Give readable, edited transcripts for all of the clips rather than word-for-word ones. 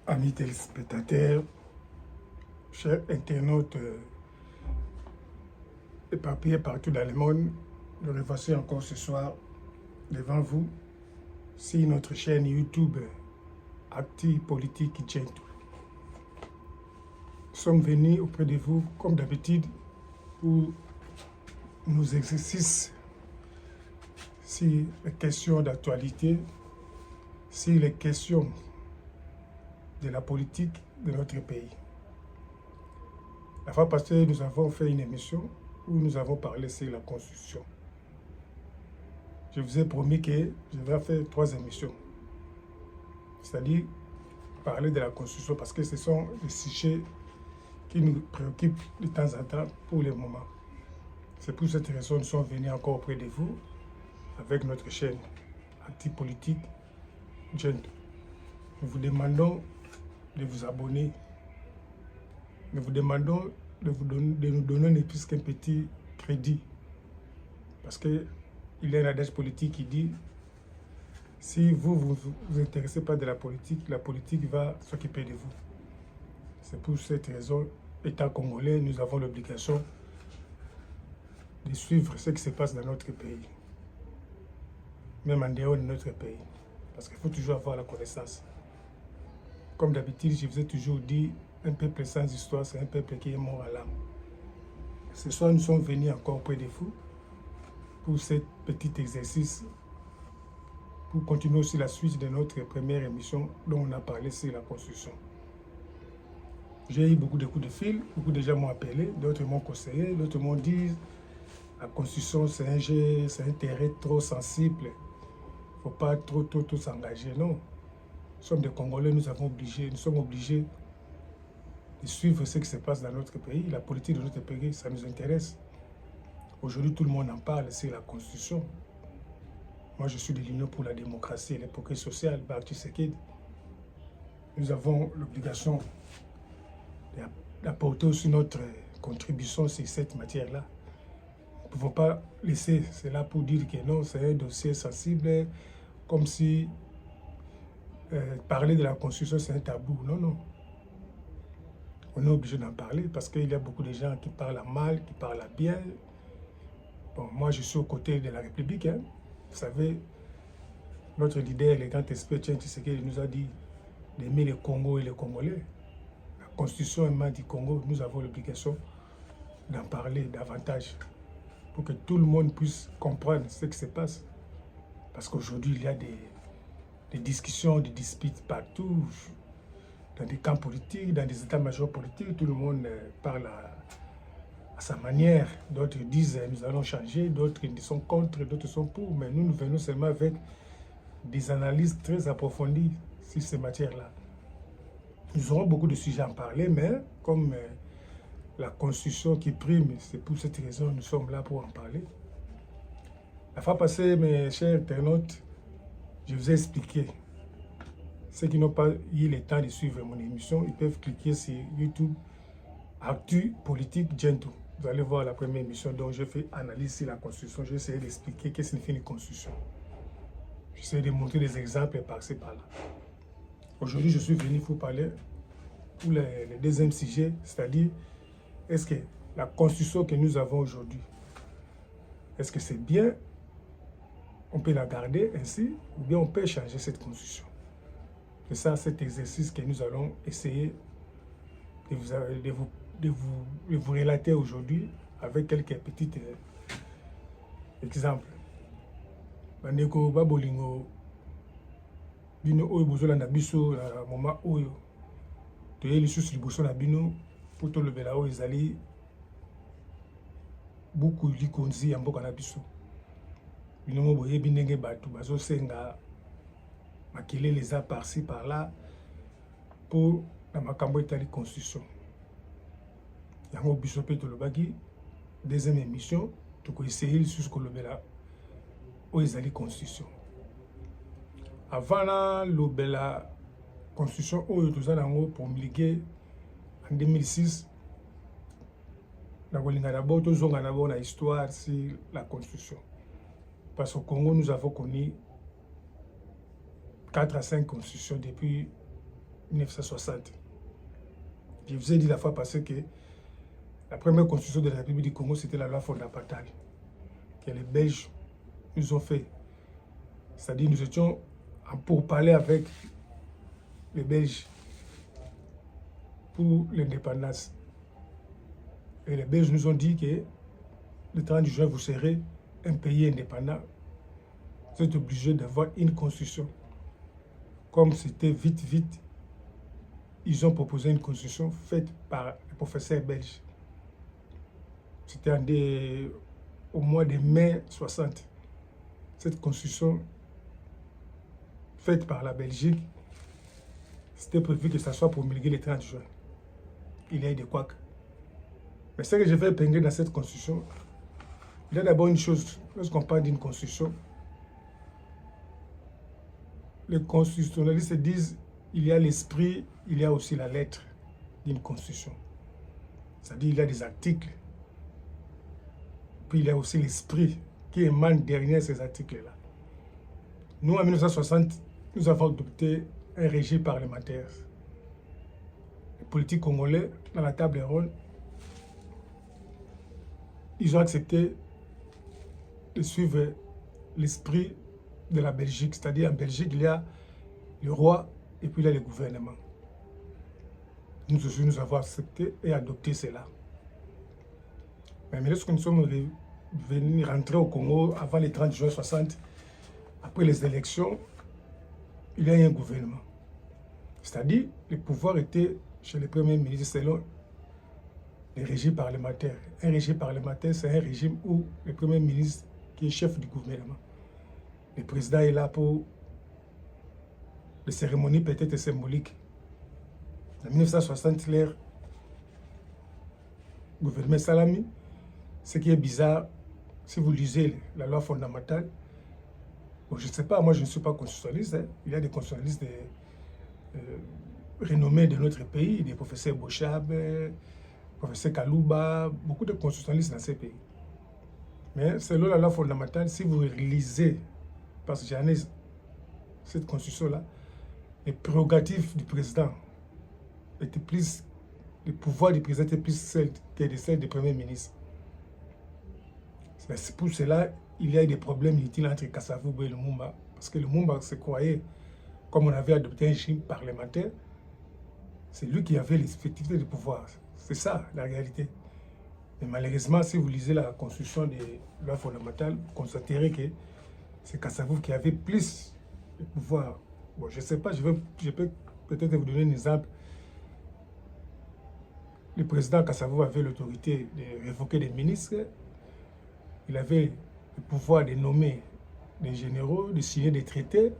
Amis téléspectateurs, chers internautes éparpillés partout dans le monde, nous revoici encore ce soir devant vous sur notre chaîne YouTube Acti Politique Gentle. Nous sommes venus auprès de vous, comme d'habitude, pour nos exercices sur les questions d'actualité, sur les questions de la politique de notre pays. La fois passée, nous avons fait une émission où nous avons parlé sur la Constitution. Je vous ai promis que je vais faire 3 émissions. C'est-à-dire parler de la Constitution parce que ce sont des sujets qui nous préoccupent de temps en temps pour le moment. C'est pour cette raison que nous sommes venus encore auprès de vous avec notre chaîne Acti Politique Gentle. Nous vous demandons de vous abonner. Nous vous demandons de nous donner ne plus qu'un petit crédit. Parce qu'il y a un adage politique qui dit si vous intéressez pas de la politique va s'occuper de vous. C'est pour cette raison, étant congolais, nous avons l'obligation de suivre ce qui se passe dans notre pays. Même en dehors de notre pays. Parce qu'il faut toujours avoir la connaissance. Comme d'habitude, je vous ai toujours dit, un peuple sans histoire, c'est un peuple qui est mort à l'âme. Ce soir, nous sommes venus encore auprès de vous pour ce petit exercice, pour continuer aussi la suite de notre première émission dont on a parlé sur la Constitution. J'ai eu beaucoup de coups de fil, beaucoup de gens m'ont appelé, d'autres m'ont conseillé, d'autres m'ont dit la Constitution c'est un jeu, c'est un terrain trop sensible, il ne faut pas trop s'engager. Non. Nous sommes des Congolais, nous sommes obligés de suivre ce qui se passe dans notre pays. La politique de notre pays, ça nous intéresse. Aujourd'hui, tout le monde en parle, c'est la Constitution. Moi, je suis de l'Union pour la démocratie et le progrès social, Bart Tshisekedi. Nous avons l'obligation d'apporter aussi notre contribution sur cette matière-là. Nous ne pouvons pas laisser cela pour dire que non, c'est un dossier sensible, comme si parler de la Constitution, c'est un tabou. Non, non. On est obligé d'en parler parce qu'il y a beaucoup de gens qui parlent à mal, qui parlent à bien. Bon, moi, je suis aux côtés de la République. Hein. Vous savez, notre leader, le grand esprit Tshisekedi, nous a dit d'aimer le Congo et les Congolais. La Constitution émanant du Congo, nous avons l'obligation d'en parler davantage pour que tout le monde puisse comprendre ce qui se passe. Parce qu'aujourd'hui, il y a des discussions, des disputes partout, dans des camps politiques, dans des états-majors politiques. Tout le monde parle à sa manière. D'autres disent nous allons changer, d'autres sont contre, d'autres sont pour. Mais nous venons seulement avec des analyses très approfondies sur ces matières-là. Nous aurons beaucoup de sujets à en parler, mais comme la Constitution qui prime, c'est pour cette raison que nous sommes là pour en parler. La fois passée, mes chers internautes, je vous ai expliqué. Ceux qui n'ont pas eu le temps de suivre mon émission, ils peuvent cliquer sur YouTube Actu Politique Gentle. Vous allez voir la première émission dont je fais analyse sur la Constitution. J'ai essayé d'expliquer qu'est-ce que signifie une Constitution. J'essaie de montrer des exemples par-ci, par-là. Aujourd'hui, je suis venu vous parler pour le deuxième sujet, c'est-à-dire est-ce que la Constitution que nous avons aujourd'hui, est-ce que c'est bien? On peut la garder ainsi, ou bien on peut changer cette Constitution. C'est ça, cet exercice que nous allons essayer de vous relater aujourd'hui avec quelques petits exemples. Bandeko babolingo bino oyo bozola na biso na moment oyo toyeli lisusu liboso na bino po tolobela oyo ezali buku likonzi ya mboka na biso. Bino mo boyebi ndenge bato bazosenga makelele eza par-ci par-là pour na makambo etali Constitution. Yango biso pe tolobaki deuxième émission tokoessaye lisusu kolobela oyo ezali Constitution. Avant na lobela Constitution oyo toza nango promulguée en 2006, na kolinga d'abord tozonga d'abord na histoire sur la Constitution. Parce qu'au Congo, nous avons connu 4 à 5 constitutions depuis 1960. Je vous ai dit la fois passée que la première constitution de la République du Congo, c'était la loi fondamentale que les Belges nous ont fait. C'est-à-dire nous étions en pourparlers avec les Belges pour l'indépendance. Et les Belges nous ont dit que le 30 juin, vous serez un pays indépendant. Vous êtes obligé d'avoir une constitution. Comme c'était vite, ils ont proposé une constitution faite par les professeurs belges. C'était au mois de mai 60. Cette constitution faite par la Belgique, c'était prévu que ça soit promulgué le 30 juin. Il y a eu des couacs. Mais ce que je vais épingler dans cette constitution, il y a d'abord une chose, lorsqu'on parle d'une constitution, les constitutionnalistes disent qu'il y a l'esprit, il y a aussi la lettre d'une constitution. C'est-à-dire qu'il y a des articles, puis il y a aussi l'esprit qui émane derrière ces articles-là. Nous, en 1960, nous avons adopté un régime parlementaire. Les politiques congolais, dans la table ronde, ils ont accepté de suivre l'esprit de la Belgique. C'est-à-dire en Belgique, il y a le roi et puis il y a le gouvernement. Nous aussi, nous avons accepté et adopté cela. Mais lorsque nous sommes venus rentrer au Congo avant le 30 juin 60, après les élections, il y a eu un gouvernement. C'est-à-dire, le pouvoir était chez le Premier ministre selon le régime parlementaire. Un régime parlementaire, c'est un régime où le Premier ministre, qui est chef du gouvernement, le président est là pour les cérémonies peut-être symboliques. En 1960, l'ère gouvernement Salami, ce qui est bizarre, si vous lisez la loi fondamentale, bon, je ne sais pas, moi je ne suis pas constitutionnaliste, hein. Il y a des constitutionnalistes renommés de notre pays, des professeurs Bochab, professeur Kalouba, beaucoup de constitutionnalistes dans ces pays. Mais selon la loi fondamentale, si vous lisez, parce que j'en ai cette constitution-là, les prérogatives du président étaient plus, le pouvoir du président était plus celle que celle du Premier ministre. C'est pour cela il y a eu des problèmes inutiles entre Kasavubu et Lumumba, parce que Lumumba se croyait, comme on avait adopté un régime parlementaire, c'est lui qui avait l'effectivité du pouvoir. C'est ça la réalité. Mais malheureusement, si vous lisez la constitution des lois fondamentales, vous constaterez que c'est Kasavubu qui avait plus de pouvoir. Bon, je ne sais pas, je peux peut-être vous donner un exemple. Le président Kasavubu avait l'autorité de révoquer des ministres. Il avait le pouvoir de nommer des généraux, de signer des traités.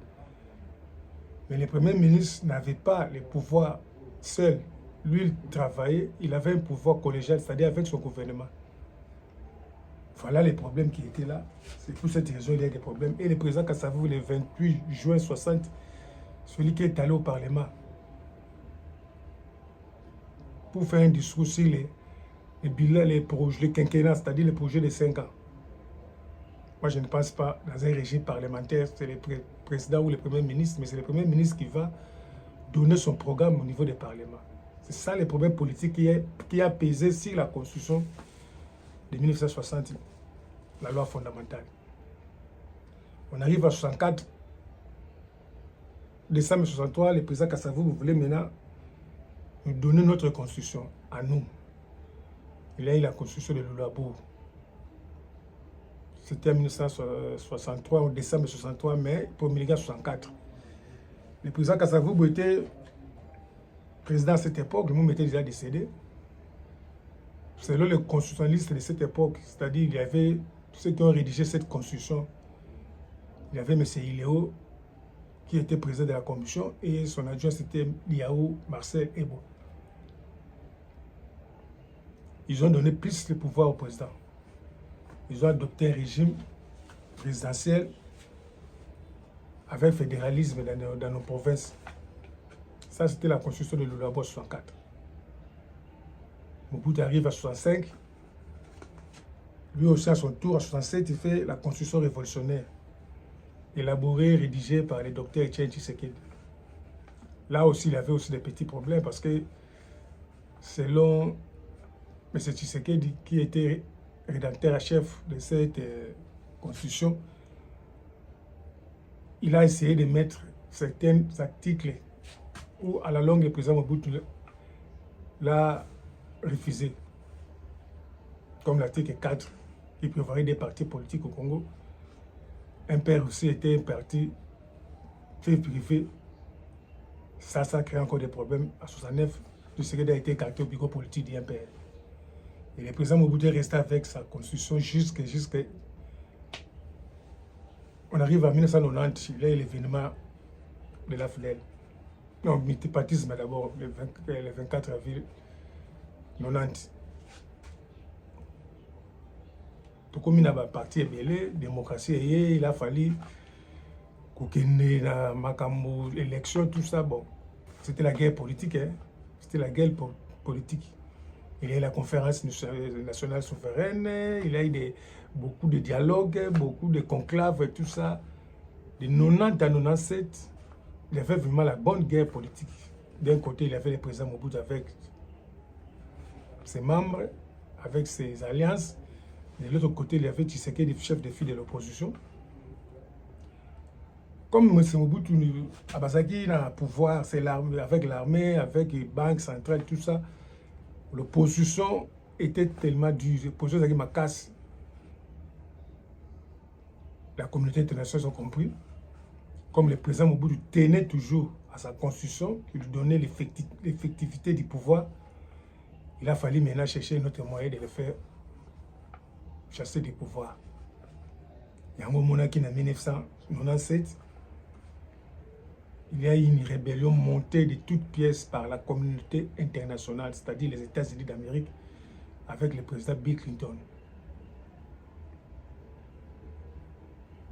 Mais le Premier ministre n'avait pas le pouvoir seul. Lui, il travaillait, il avait un pouvoir collégial, c'est-à-dire avec son gouvernement. Voilà les problèmes qui étaient là. C'est pour cette raison qu'il y a des problèmes. Et le président Kasavubu, le 28 juin 60, celui qui est allé au Parlement pour faire un discours sur les bilans, les projets, les quinquennats, c'est-à-dire les projets de 5 ans. Moi, je ne pense pas dans un régime parlementaire, c'est le président ou le Premier ministre, mais c'est le Premier ministre qui va donner son programme au niveau des parlements. C'est ça le problème politique qui a pesé sur la Constitution de 1960, la loi fondamentale. On arrive à 64, décembre 63, le président Kasavubu voulait maintenant nous donner notre Constitution à nous. Il y a eu la Constitution de Lulabo. C'était en 1963, en décembre 63, mais promulgué en 64. Le président Kasavubu était président à cette époque, le monde était déjà décédé. Selon les constitutionnalistes de cette époque, c'est-à-dire il y avait ceux qui ont rédigé cette constitution, il y avait M. Iléo, qui était président de la commission, et son adjoint c'était Liao Marcel Ebo. Ils ont donné plus de pouvoir au président. Ils ont adopté un régime présidentiel avec fédéralisme dans nos provinces. Ça, c'était la constitution de Lulabo 64. Mobutu arrive à 65. Lui aussi, à son tour, à 67, il fait la constitution révolutionnaire, élaborée, rédigée par le docteur Etienne Tshisekedi. Là aussi, il avait aussi des petits problèmes parce que selon M. Tshisekedi, qui était rédacteur en chef de cette constitution, il a essayé de mettre certains articles où à la longue le président Mobutu l'a refusé, comme l'article 4 qui prévoyait des partis politiques au Congo. Un père aussi était un parti fait privé. Ça crée encore des problèmes. À 69, le Tshisekedi a été écarté au bureau politique du MPR. Et le président Mobutu est resté avec sa constitution jusqu'à on arrive en 1990, il y a l'événement de la FLEL. Non, multipartisme d'abord, le 24 avril 90. Tout comme il y a un parti ébélé, démocratie, il a fallu qu'il na makambo, élection, tout ça. Bon, c'était la guerre politique, hein? C'était la guerre politique. Il y a eu la conférence nationale souveraine, il y a eu beaucoup de dialogues, beaucoup de conclaves et tout ça. De 90 à 97, il y avait vraiment la bonne guerre politique. D'un côté, il y avait le président Mobutu avec ses membres, avec ses alliances. De l'autre côté, il y avait Tshisekedi, chef de file de l'opposition. Comme M. Mobutu, Abazaki a le pouvoir, c'est avec l'armée, avec les banques centrales, tout ça. L'opposition était tellement dure. L'opposition qui m'a cassé. La communauté internationale a compris. Comme le président Mobutu tenait toujours à sa constitution, qui lui donnait l'effectivité du pouvoir, il a fallu maintenant chercher un autre moyen de le faire chasser du pouvoir. Il y a un moment qui en 1997, il y a eu une rébellion montée de toutes pièces par la communauté internationale, c'est-à-dire les États-Unis d'Amérique, avec le président Bill Clinton.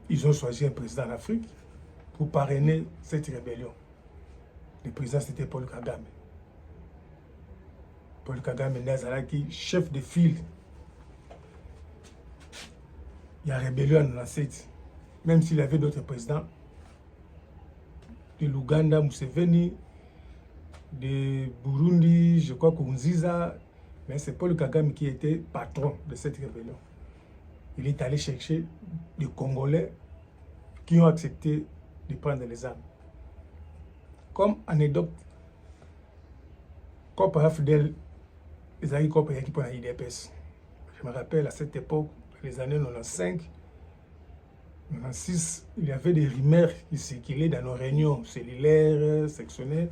Ils ont choisi un président en Afrique pour parrainer cette rébellion. Le président, c'était Paul Kagame. Paul Kagame Nazaraki, chef de file. Il y a rébellion en 1997. Même s'il y avait d'autres présidents, de l'Ouganda, Museveni, de Burundi, je crois Nkurunziza, mais c'est Paul Kagame qui était patron de cette rébellion. Il est allé chercher des Congolais qui ont accepté de prendre les armes. Comme anecdote, quand par Fidel, les amis qui prennent l'IDPS, je me rappelle à cette époque, dans les années 95, 96, il y avait des rumeurs qui circulaient dans nos réunions cellulaires, sectionnelles.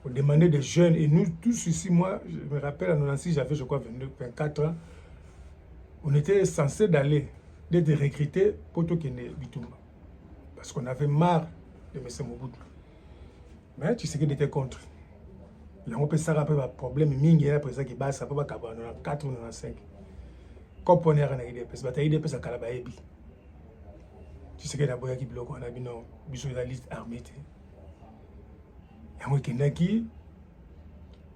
On demandait des jeunes, et nous tous ici, moi, je me rappelle en 96, j'avais je crois 24 ans, on était censé d'être recrutés pour tout Bitumba. Parce qu'on avait marre de M. Mobutu. Mais tu sais qu'il était contre. Il y a un problème, il y a un président qui bat, ça peut pas en 94 ou 95. Quand on est en IDPS, il à Kalabaebi. Tu sais qu'il y a un qui bloque, on a dit non, il y a une liste armée. Il y a un qui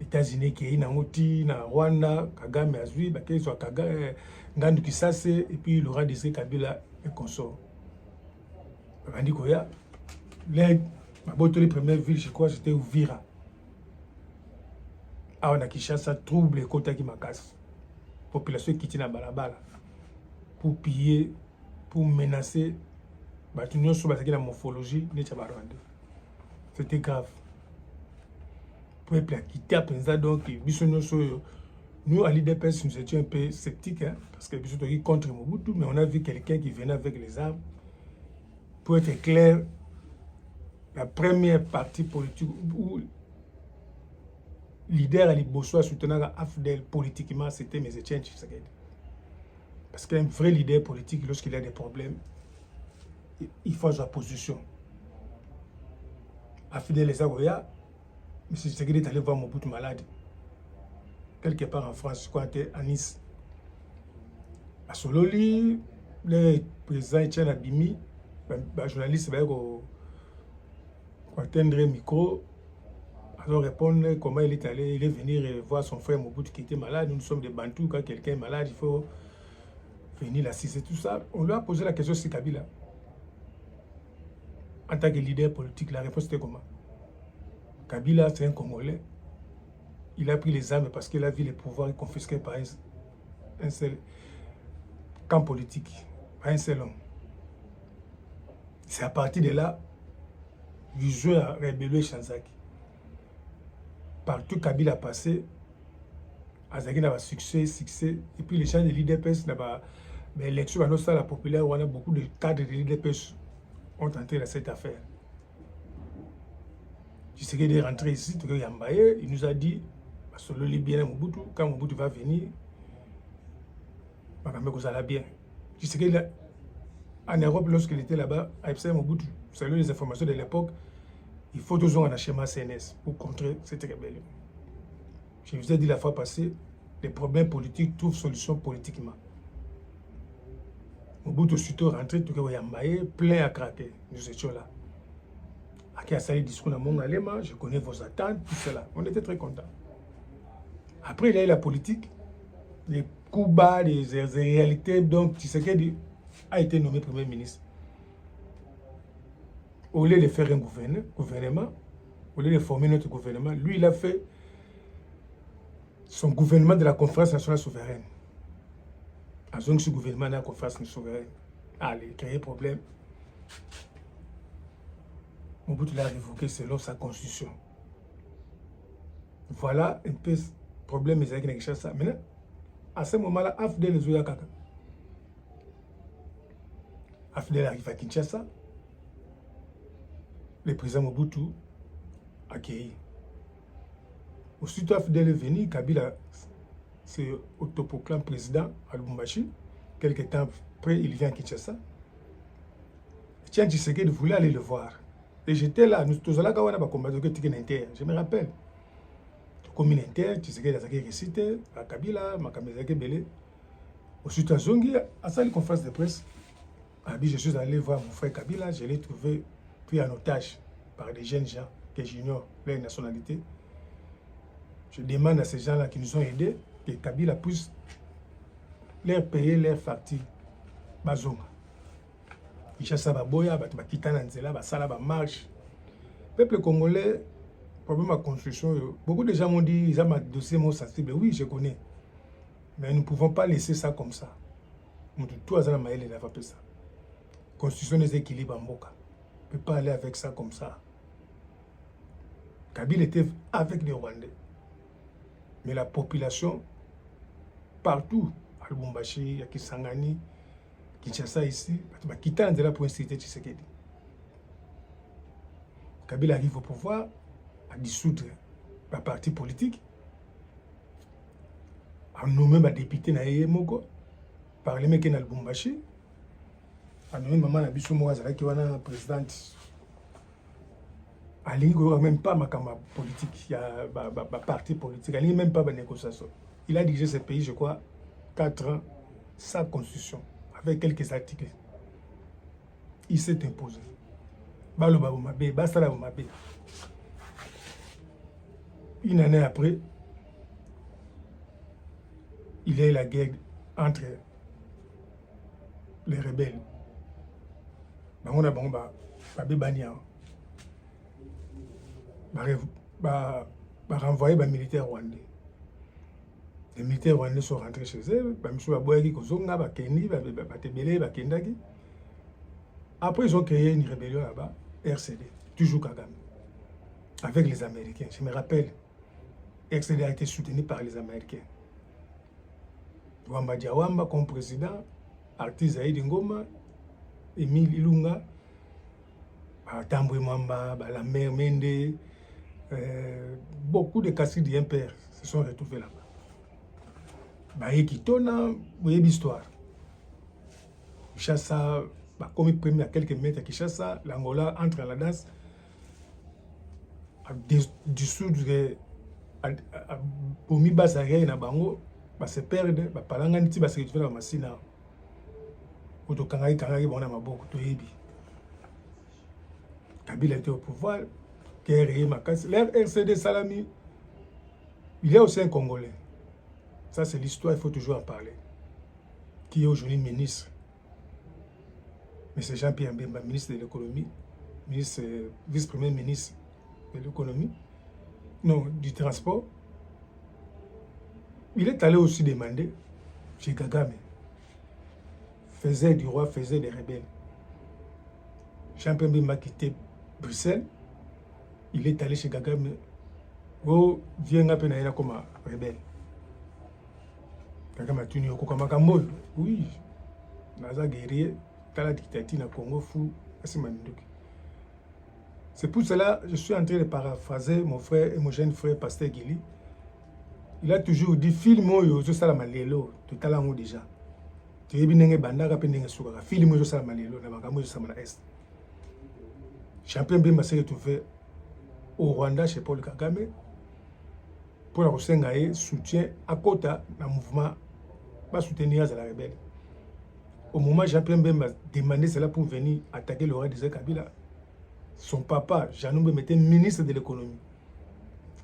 États-Unis qui est en Rwanda, Kagame Azui, qui soit Kagame, Ngandu Kisase, et puis Laurent Désiré Kabila et consort. On dit qu'il y a les premières villes, je crois, c'était Uvira. Ah, on a Kinshasa, trouble les côtés qui m'acassent. Population qui tient à Balabala. Pour piller, pour menacer. L'union sur la morphologie, c'était grave. Peuple a quitté à Penza, donc nous à l'IDPS nous étions un peu sceptiques, hein, parce que nous étions contre Mobutu, mais on a vu quelqu'un qui venait avec les armes. Pour être clair, la première partie politique où leader à l'Ibossoa soutenant AFDEL politiquement, c'était M. Tshisekedi. Parce qu'un vrai leader politique, lorsqu'il a des problèmes, il faut sa position. AFDEL les Agoya, M. Tshisekedi est allé voir Mobutu malade. Quelque part en France, je crois qu'il était à Nice. À Sololi, le président Etienne Abimi, le journaliste va atteindre le micro, alors répondre comment il est allé, il est venu voir son frère Mobutu qui était malade. Nous sommes des Bantous, quand quelqu'un est malade, il faut venir l'assister, tout ça. On lui a posé la question sur Kabila. En tant que leader politique, la réponse était comment? Kabila, c'est un Congolais. Il a pris les armes parce qu'il a vu les pouvoirs confisqués par un seul camp politique, par un seul homme. C'est à partir de là, du jeu à rébellion Chanzaki. Partout Kabila a passé, Azaki n'a pas succès, et puis les gens de l'IDPS n'a pas. Mais l'élection à la populaire, où on a beaucoup de cadres de l'IDPS ont entré dans cette affaire. Tu sais qu'il est rentré ici, il nous a dit, solo bien Mobutu, quand Mobutu va venir, vous allez bien. Tu sais qu'en Europe, lorsqu'il était là-bas, à Mobutu, selon les informations de l'époque, il faut toujours un schéma CNS pour contrer cette rébellion. Je vous ai dit la fois passée, les problèmes politiques trouvent solution politiquement. Mobutu aussitôt rentré, tout le plein à craquer. Nous étions là. Qui a sali discours dans mon alema, je connais vos attentes, tout cela. On était très contents. Après, il y a eu la politique, les coups bas, les réalités. Donc, Tshisekedi a été nommé Premier ministre. Au lieu de faire un gouvernement, au lieu de former notre gouvernement, lui, il a fait son gouvernement de la conférence nationale souveraine. Donc, ce gouvernement de la conférence souveraine, allez, créer problème. Mobutu l'a révoqué selon sa constitution. Voilà un peu le problème avec Kinshasa. Maintenant, à ce moment-là, Afdel est Zoya Kaka. Afdel arrive à Kinshasa. Le président Mobutu a accueilli. Aussitôt Afdel est venu, Kabila s'est autoproclamé président à Lubumbashi. Quelques temps après, il vient à Kinshasa. Tiens, Tshisekedi voulait aller le voir. Et j'étais là, nous tous là, je me rappelle. Comme une inter, tu sais que les récité, à Kabila, Makamezake Belé. Ensuite, à Zongi, à sa conférence de presse, je suis allé voir mon frère Kabila, je l'ai trouvé pris en otage par des jeunes gens que j'ignore leur nationalité. Je demande à ces gens-là qui nous ont aidés que Kabila puisse leur payer leurs factures. Bazonga. Ishasa Baboya, Bakitana Nzela, Basala, Marche. Peuple congolais, problème à construction. Beaucoup de gens m'ont dit, ils ont un dossier sensible. Oui, je connais. Mais nous ne pouvons pas laisser ça comme ça. Tout à l'heure, il n'a pas fait ça. Constitution des équilibres en Boka. On ne peut pas aller avec ça comme ça. Kabila était avec les Rwandais. Mais la population, partout, à Lubumbashi, à Kisangani, Kinshasa ici, Bakitana Nzela pour inciter Tshisekedi. Kabila arrive au pouvoir à dissoudre la parti politique, à nommer ma député na Moko, par les mecs na Lubumbashi, à nommer maman na Bissou Moazala qui est présidente. Il n'y a même pas ma politique, il y a un parti politique, il n'y a même pas de négociation. Il a dirigé ce pays, je crois, 4 ans, sans constitution, avec quelques articles. Il s'est imposé. Une année après, il y a eu la guerre entre les rebelles. On a renvoyé les militaires rwandais. Les militaires rwandais sont rentrés chez eux. Après, ils ont créé une rébellion là-bas, RCD, toujours Kagame, avec les Américains. Je me rappelle, RCD a été soutenu par les Américains. Wamba Diawamba comme président, Artis Zaïdi Ngoma, Émile Ilunga, Tambwe Mwamba, la mère Mende, beaucoup de caciques du MPR se sont retrouvés là-bas. Kitona, vous voyez l'histoire. Kinshasa, comme premier à quelques mètres à Kinshasa, l'Angola entre à la danse, à dissoudre, à Bomi Basaré na Bango, se perdre, Palanganti, se retrouver dans Massina. Ou Kangai Kangai, on a Maboko, Toyebi. Kabila était au pouvoir, Kéré Makassi, l'RCD Salami, il y a aussi un Congolais. Ça, c'est l'histoire, il faut toujours en parler. Qui est aujourd'hui ministre. Mais c'est Jean-Pierre Mbemba, ministre de l'économie, vice-premier ministre de l'économie. non, du transport. Il est allé aussi demander chez Kagame. Faisait du roi, faisait des rebelles. Jean-Pierre Bemba quitté Bruxelles. Il est allé chez Kagame. Oh, viens à peine comme un rebelle. Kagame a tenu au Kokamakamoy. Oui, Naza guerrier, dans la dictature na Congo fou, c'est pour cela que je suis en train de paraphraser mon frère et mon jeune frère Pasteur Guili. Il a toujours dit film oyo zo sala malelo to tala ngo déjà. Tu yebi ndenge bandaka pe ndenge sukaka film oyo zo sala malelo na makambo zo sala na est. Champion Bemba s'est retrouvé au Rwanda chez Paul Kagame pour la kosenga ye soutien à kota na mouvement pas soutenir la rebelle. Au moment où Jean-Pierre Bemba demandait cela pour venir attaquer le roi de Kabila, son papa, Jean-Pierre Bemba, était ministre de l'économie.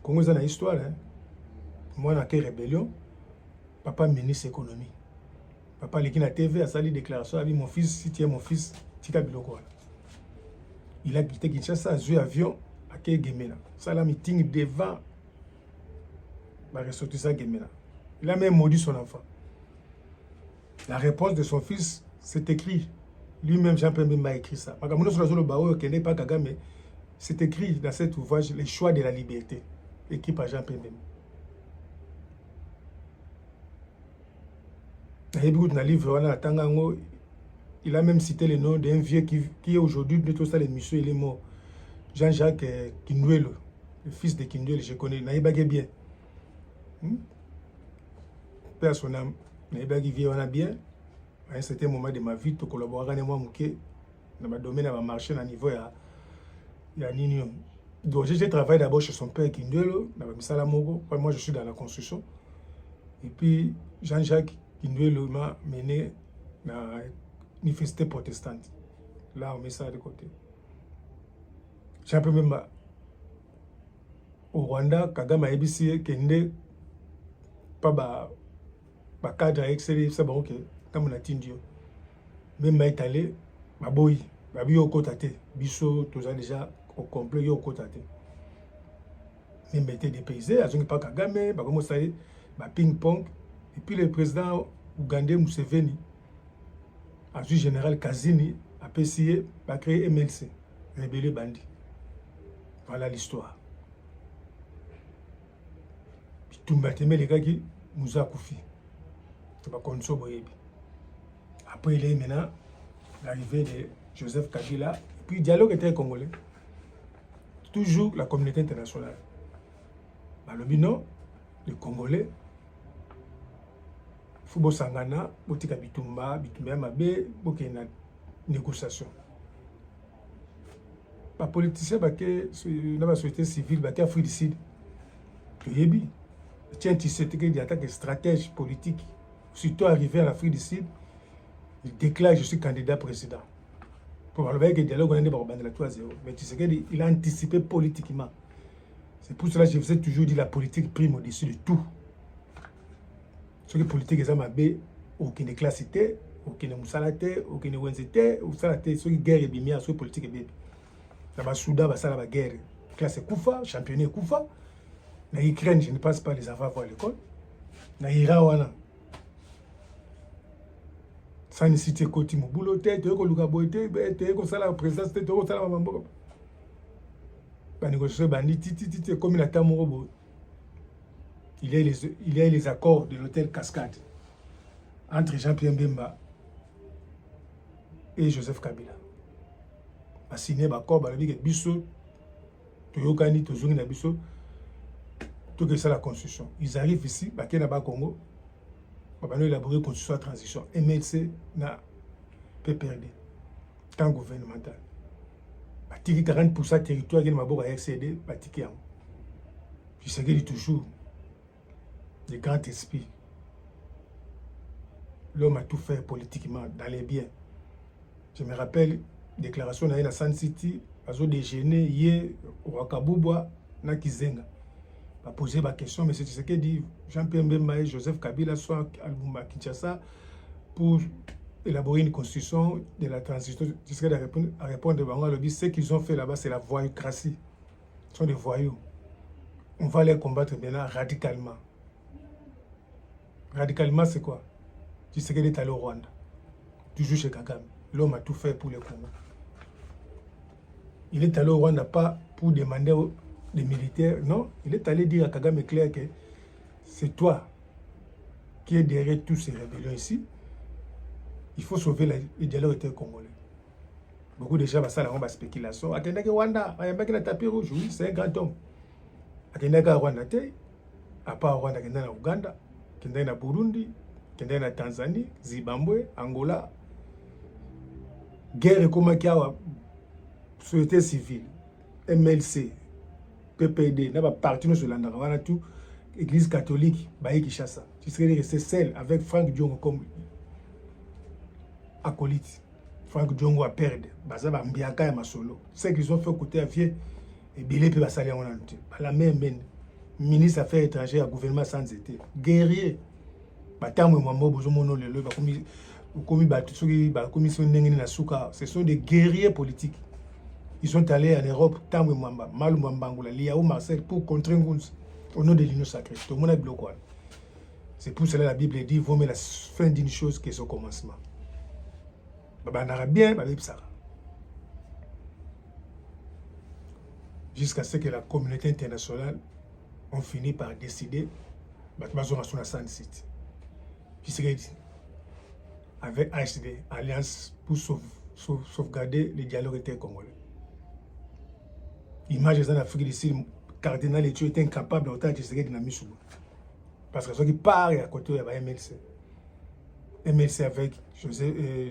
Congo, c'est une histoire. Hein? Moi, dans la rébellion, papa ministre de l'économie. Papa, qui na TV, a sali déclaration, a dit mon fils, si tu es mon fils, tu es Biloko. Il a quitté Kinshasa, a joué avion à Gemena. Ça, la meeting devant, il a ressorti ça Gemena. Il a même maudit son enfant. La réponse de son fils, c'est écrit. Lui-même, Jean-Pierre Bemba a écrit ça. C'est écrit dans cet ouvrage, Les choix de la liberté, écrit par Jean-Pierre Bemba. Dans le livre, il a même cité le nom d'un vieux qui est aujourd'hui, de tout ça, les messieurs, il est mort. Jean-Jacques Kinduelo, le fils de Kinduelo, je connais. Naïbagé bien. Père son âme. Naïbagé vient bien. À un certain moment de ma vie, tu collabores avec moi, dans le domaine, dans le marché, dans le niveau, il y a Nini. Donc, j'ai travaillé d'abord chez son père Kinduelo, dans le Misalamogo. Moi, je suis dans la construction. Et puis, Jean-Jacques Kinduelo m'a mené dans l'université protestante. Là, on met ça de côté. J'ai un peu même au Rwanda, Kagame a ébissé, Kende, pas cadre excellent, c'est bon, comme on a dit, même est allé, ma boy, ma bio au côté, biso, tout ça déjà au complet, au côté. Même était dépaysé, à ce pas Kagame, comme ça, ping-pong, et puis le président ougandais Museveni, à ce général Kazini, a essayé de créer MLC, Rébellion Bandit. Voilà l'histoire. Puis tout le monde, les gars qui nous a Koufi. C'est pas comme ça, après, il est maintenant l'arrivée de Joseph Kabila. Puis le dialogue était congolais. Toujours la communauté internationale. Le bino, les Congolais, Fubo Sangana, Botika Bitumba, Bitumba Mabe, Bokena négociation. Les politiciens, la société civile, la Afrique du Sud, il y a des attaques stratèges politiques. Surtout arrivé à l'Afrique du Sud, il déclare je suis candidat président. Pour le que le dialogue on est pas la 3-0. Mais tu sais qu'il a anticipé politiquement. C'est pour cela que je vous ai toujours dit la politique prime au-dessus de tout. Ce que la politique est mabé, aucune classité, aucune moussalate, aucune wenzete, ou salate, ce qui guerre est bien, ce politique est bien. Là-bas, Soudan, ça la guerre. Classe Koufa, championné Koufa. Na Ukraine, je ne passe pas les avoir à l'école. Na Iran, sans nécessiter côté mon boulot, tu es le boité, tu es comme ça la présidence, tu es comme ça la maman. La négociation bandit, comme il a tamorobo. Il y a les accords de l'hôtel Cascade entre Jean-Pierre Bemba et Joseph Kabila. A signé l'accord, il a dit que Bisso, Toyokani, Tozungi na Bisso, tout que ça la constitution. Ils arrivent ici, il y a Congo, ils ont élaboré la constitution de transition. MLC n'a pas perdu. Tant gouvernemental. Il y a 40% de territoire qui a accédé à Tikiam. Je sais qu'il toujours des grands esprits. L'homme a tout fait politiquement, dans les biens. Je me rappelle, déclaration dans la Sun City, ils ont déjeuné hier au Wakaboubwa, na Kizenga. Il a posé ma question, mais c'est ce que dit Jean-Pierre Bemba et Joseph Kabila soit à Albumba, Kinshasa, pour élaborer une constitution de la transition. Jusqu'à répondre à ce qu'ils ont fait là-bas, c'est la voyoucratie. Ce sont des voyous. on va les combattre maintenant radicalement. Radicalement, c'est quoi? Tshisekedi est allé au Rwanda, toujours chez Kagame. L'homme a tout fait pour le Congo. Il est allé au Rwanda pas pour demander des militaires, non. Il est allé dire à Kagame clair que c'est toi qui es derrière tous ces rébellions ici. Il faut sauver le dialogue congolais. Beaucoup de gens vont faire la spéculation. Akendaki Rwanda, ayambaki na tapis rouge, oui, c'est un grand homme. Akendaki Rwanda te, à part Rwanda, akendaki na Uganda, akendaki na Burundi, akendaki na Tanzanie, Zimbabwe, Angola. Guerre comme Kiawa, société civile, MLC, PPD, n'a pas parti sur l'Andara, tout, Église catholique, Baï Kishasa. Tu serais resté seul avec Frank Diongo comme acolyte. Frank Diongo a perdu. Bazaba Mbiaka et Masolo. Ce qu'ils ont fait côté à Fier, et Bilé peut passer en entier. La même ministre des Affaires étrangères, gouvernement sans été. Guerrier. Ce sont des guerriers politiques. Ils sont allés en Europe, Tamwe Mwamba, Malou Mwambangula, Liao Marcel, pour contrer Nguns au nom de l'Union sacrée. Tout le monde a bloqué. C'est pour cela que la Bible dit vaut mieux la fin d'une chose que son commencement. Jusqu'à ce que la communauté internationale ont fini par décider avec HD, Alliance pour sauvegarder le dialogue intercongolais. Imagine en Afrique du Sud, cardinal Ethieu était incapable d'autant de se dans Missou. Parce que ceux qui partent à côté de la MLC. MLC avec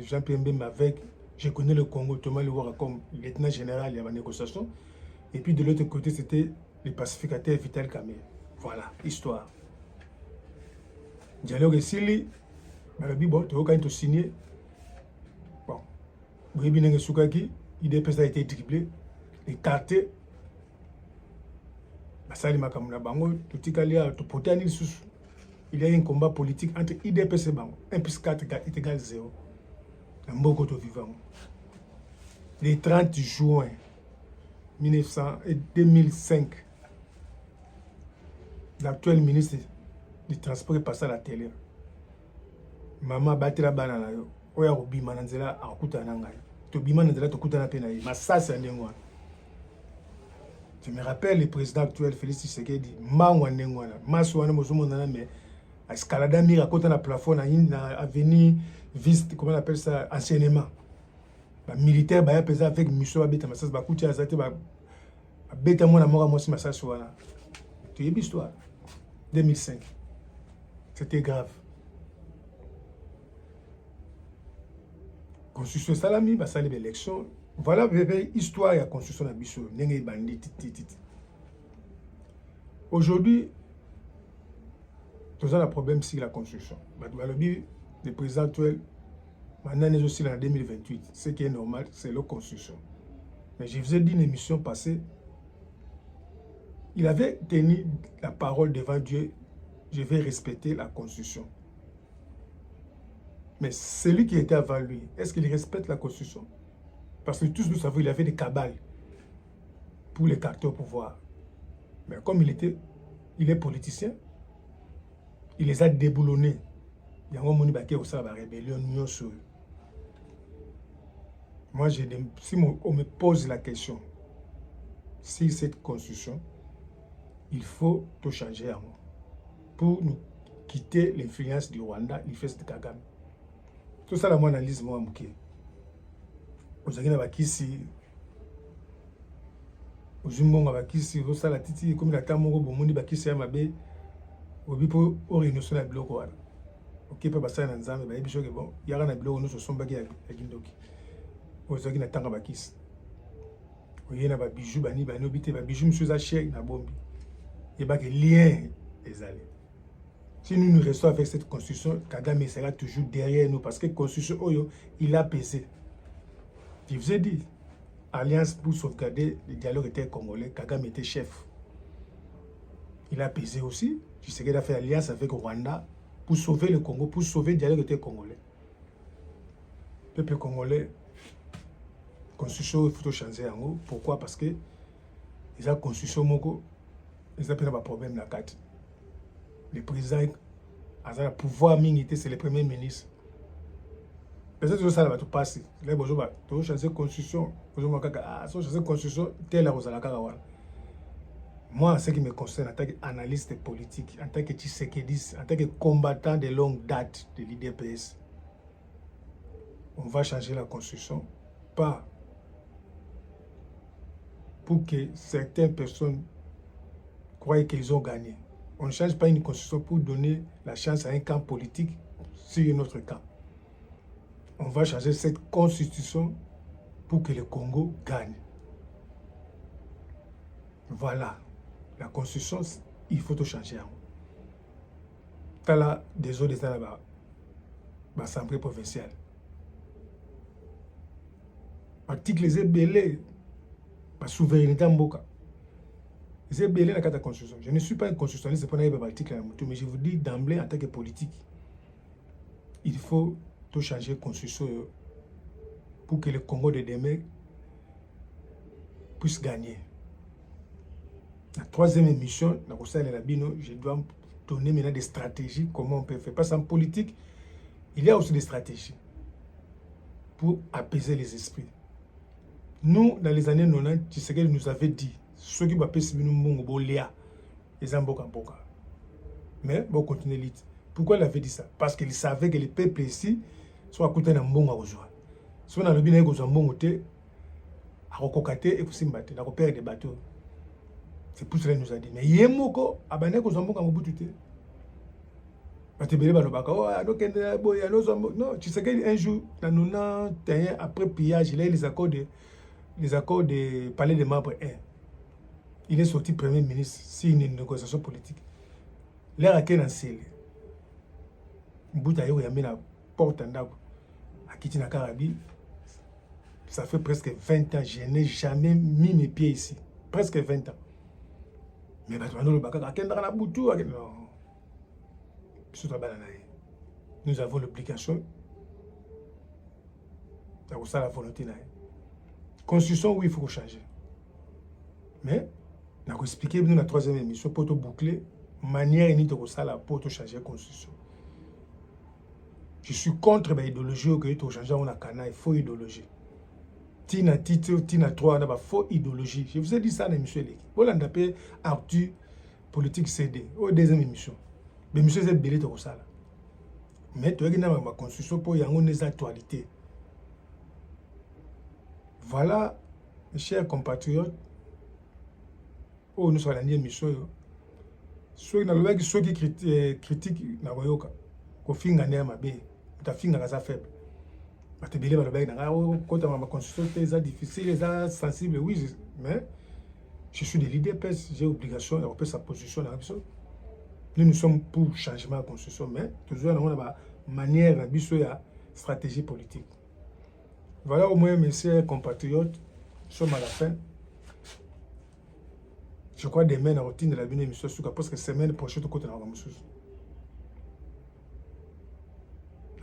Jean-Pierre Mbemba avec, je connais le Congo, Thomas Louara comme lieutenant général, il y avait une négociation. Et puis de l'autre côté, c'était le pacificateur Vital Kamerhe. Voilà, histoire. Dialogue ici, bon, tu as signé. Bon, Bouébinenge Soukaki, IDPS a été dribblé, écarté. Basali Makamuna Bango, il y a un combat politique entre IDPS et Bango. 1 plus 4 est égal à 0. Le 30 juin 2005, l'actuel ministre du Transport est passé à la télé. Maman battra banana yo. Oya obima na nzela akuta na ngai. To bima na nzela to kuta na pena yi. Masasa ndengwa. Je me rappelle le président actuel Félix Tshisekedi mangwa ndengwa na. Maso wana mozomo na mais escalada mira kota na plafond na avenue viste comment on appelle ça enseignement. Ba militaire ba ya pesa avec mission ba beta masasa ba kutia azate ba beta mona mora mosi masasa wana. Tu y histoire 2005. C'était grave. Constitution salami, bah ça les élections. Voilà l'histoire de la constitution de Bissau. Aujourd'hui, nous avons un problème sur la constitution. Le président actuel, maintenant est aussi en 2028. Ce qui est normal, c'est la constitution. Mais je vous ai dit une émission passée, il avait tenu la parole devant Dieu, je vais respecter la constitution. Mais celui qui était avant lui, est-ce qu'il respecte la constitution? Parce que tous nous savons qu'il avait des cabales pour l'écarter au pouvoir. Mais comme il est politicien, il les a déboulonnés. Il y a un moment où il y a une rébellion. Moi, si on me pose la question, si cette constitution, il faut tout changer à moi. Pour nous quitter l'influence du Rwanda, il fait ce Kagame. Tout ça, mon analyse, moi, Mouké. Vous avez bakisi, Ozumbonga bakisi, Rosala Titi, comme la Tamongo, Bomundi bakisi, Amabe, Obipo, Orinoso, la bloc. Ok, pas passer dans Zambie, mais il y a bon, il y a un bloc, nous sommes bagés à Gindoki. Vous avez un tanga bakis. Vous avez un bijou, bani, bani, obité, bijou, monsieur Zaché, na bombi. Il y a des liens, les allées. Si nous nous restons avec cette constitution, Kagame sera toujours derrière nous parce que la constitution, il a pesé. Je vous ai dit, Alliance pour sauvegarder le dialogue intercongolais, Kagame était chef. Il a pesé aussi. Tu sais qu'il a fait alliance avec Rwanda pour sauver le Congo, pour sauver le dialogue intercongolais. Le peuple congolais, la constitution, il faut changer en haut. Pourquoi? Parce que la constitution, ils ont pas de problème dans la carte. Le président a le pouvoir militaire, c'est le premier ministre. Peut-être que ça va tout passer. Là, bonjour, tu vas changer la constitution. Bonjour, changer la constitution, telle chose à la caravane. Moi, en ce qui me concerne, en tant qu'analyste politique, en tant que Tshisekedi, en tant que combattant de longue date de l'IDPS, on va changer la constitution, pas pour que certaines personnes croient qu'ils ont gagné. On ne change pas une constitution pour donner la chance à un camp politique sur un autre camp. On va changer cette constitution pour que le Congo gagne. Voilà. La constitution, il faut tout changer. Tu as là des autres États là-bas, l'Assemblée provinciale. Article les ébélés, la souveraineté en Mboka. Les ébélés dans la constitution. Je ne suis pas un constitutionnaliste pour avoir l'article, mais je vous dis d'emblée en tant que politique, il faut tout changer la constitution pour que le Congo de demain puisse gagner. La troisième émission, je dois donner maintenant des stratégies, comment on peut faire. Parce qu'en politique, il y a aussi des stratégies pour apaiser les esprits. Nous, dans les années 90, Tshisekedi nous avait dit, ceux qui vont passer nous mongo léa, les amboka. Mais bon, continuer l'île. Pourquoi il avait dit ça? Parce qu'il savait que les peuples ici sont à côté d'un bon à rejoindre. Si on a le bien avec un bon côté, à recocater et vous simbate, à repérer des bateaux. C'est pour cela qu'il nous a dit. Mais Yemoko, abandonné aux Zamboka Mobutu. Non, tu sais qu'un jour, dans 91, après pillage, il a eu les accords de palais des membres 1. Il est sorti premier ministre sur une négociation politique. L'air a été lancé. Mobutu a mis la porte en dago. À Kitina Karabi, ça fait presque 20 ans. Je n'ai jamais mis mes pieds ici. Presque 20 ans. Mais nous avons l'obligation d'avoir la volonté. Constitution, oui, il faut changer. Mais, nous avons expliqué dans la troisième émission pour tout boucler, manière pour tout changer la constitution. Je suis contre l'idéologie que tu changes en Akana, il faut idéologie. Tina titre, Tina 3, on a faux idéologie. Je vous ai dit ça dans l'émission. Vous l'avez appelé Arthur Politique CD, au deuxième émission. L'émission est belle de ça. Mais tu as ma constitution pour y avoir des actualités. Voilà, mes chers compatriotes, nous sommes dans l'émission. Ceux qui critiquent, ils sont faibles. Quand ma constitution est difficile, est sensible, oui, mais je suis de l'IDPS, j'ai l'obligation de reprendre sa position dans la question. Nous sommes pour le changement de la constitution, mais toujours dans la manière, la stratégie politique. Voilà au moins, mes chers compatriotes, nous sommes à la fin. Je crois demain, la routine de la bonne émission, parce que semaine prochaine, tout côté dans la émission.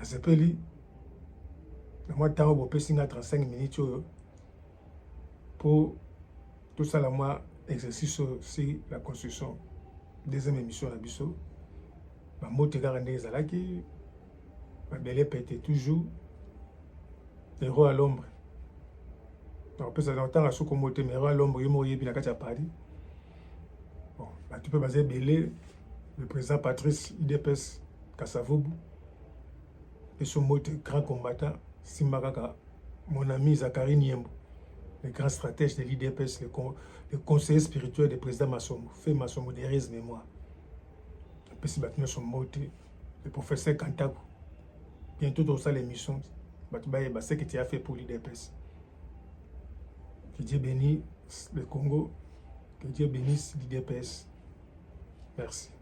Je peux lire. Moi, je vais 35 minutes pour tout ça, moi, exercice sur la construction. Deuxième émission, la biso. Je vais regarder les alaki. Je vais péter toujours. Héros à l'ombre. Donc, ça dans le temps, je vais héros à l'ombre, je vais à Paris. Bon, tu peux baser Belé, le président Patrice IDPS Kassavobu. Et son mot grand combattant. Simbakaka, mon ami Zachary Niembo, le grand stratège de l'IDPS, le conseiller spirituel du président Massomo, fait Massomo derrière mémoire. Le professeur Kantaku, bientôt dans ça l'émission, c'est ce que tu as fait pour l'IDPS. Que Dieu bénisse le Congo, que Dieu bénisse l'IDPS. Merci.